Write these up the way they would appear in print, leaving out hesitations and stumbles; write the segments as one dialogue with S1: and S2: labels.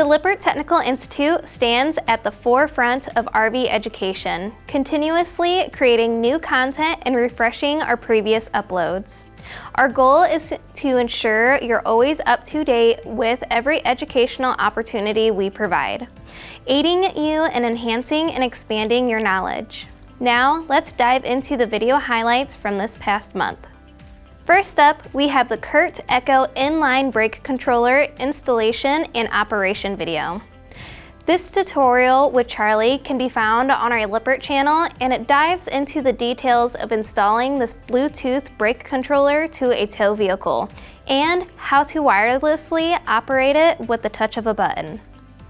S1: The Lippert Technical Institute stands at the forefront of RV education, continuously creating new content and refreshing our previous uploads. Our goal is to ensure you're always up to date with every educational opportunity we provide, aiding you in enhancing and expanding your knowledge. Now, let's dive into the video highlights from this past month. First up, we have the Curt Echo Inline Brake Controller installation and operation video. This tutorial with Charlie can be found on our Lippert channel, and it dives into the details of installing this Bluetooth brake controller to a tow vehicle and how to wirelessly operate it with the touch of a button.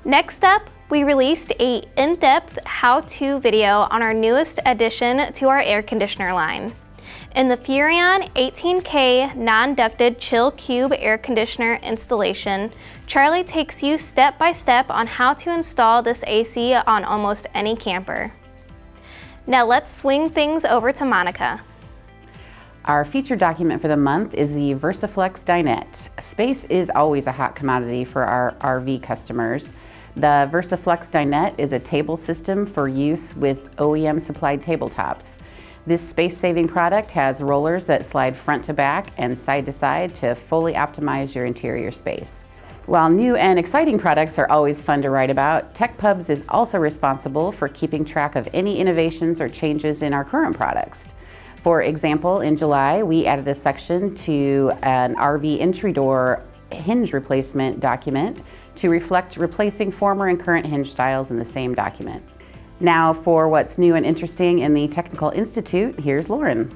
S1: Next up, we released an in-depth how-to video on our newest addition to our air conditioner line. In the Furrion 18K non-ducted chill cube air conditioner installation, Charlie takes you step by step on how to install this AC on almost any camper. Now let's swing things over to Monica.
S2: Our feature document for the month is the VersaFlex dinette. Space is always a hot commodity for our RV customers. The VersaFlex dinette is a table system for use with OEM supplied tabletops. This space-saving product has rollers that slide front to back and side to side to fully optimize your interior space. While new and exciting products are always fun to write about, TechPubs is also responsible for keeping track of any innovations or changes in our current products. For example, in July, we added a section to an RV entry door hinge replacement document to reflect replacing former and current hinge styles in the same document. Now for what's new and interesting in the Technical Institute, here's Lauren.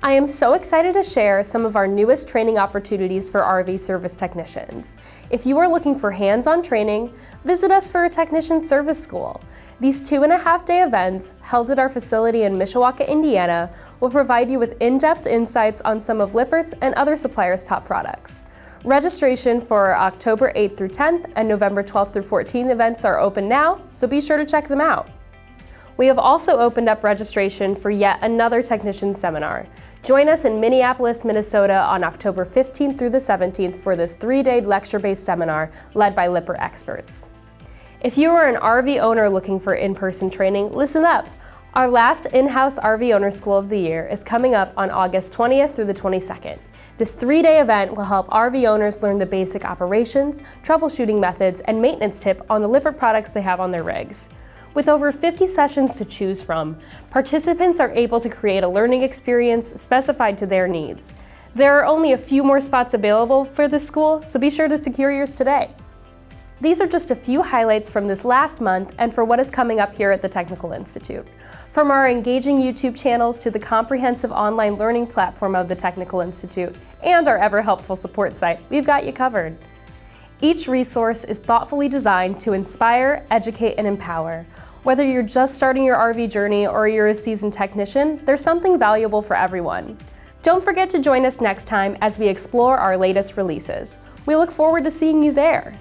S3: I am so excited to share some of our newest training opportunities for RV service technicians. If you are looking for hands-on training, visit us for a technician service school. These 2.5-day events, held at our facility in Mishawaka, Indiana, will provide you with in-depth insights on some of Lippert's and other suppliers' top products. Registration for October 8th through 10th and November 12th through 14th events are open now, so be sure to check them out. We have also opened up registration for yet another technician seminar. Join us in Minneapolis, Minnesota on October 15th through the 17th for this 3-day lecture-based seminar led by Lippert experts. If you are an RV owner looking for in-person training, listen up. Our last in-house RV owner school of the year is coming up on August 20th through the 22nd. This 3-day event will help RV owners learn the basic operations, troubleshooting methods, and maintenance tip on the Lippert products they have on their rigs. With over 50 sessions to choose from, participants are able to create a learning experience specified to their needs. There are only a few more spots available for this school, so be sure to secure yours today. These are just a few highlights from this last month and for what is coming up here at the Technical Institute. From our engaging YouTube channels to the comprehensive online learning platform of the Technical Institute and our ever-helpful support site, we've got you covered. Each resource is thoughtfully designed to inspire, educate, and empower. Whether you're just starting your RV journey or you're a seasoned technician, there's something valuable for everyone. Don't forget to join us next time as we explore our latest releases. We look forward to seeing you there.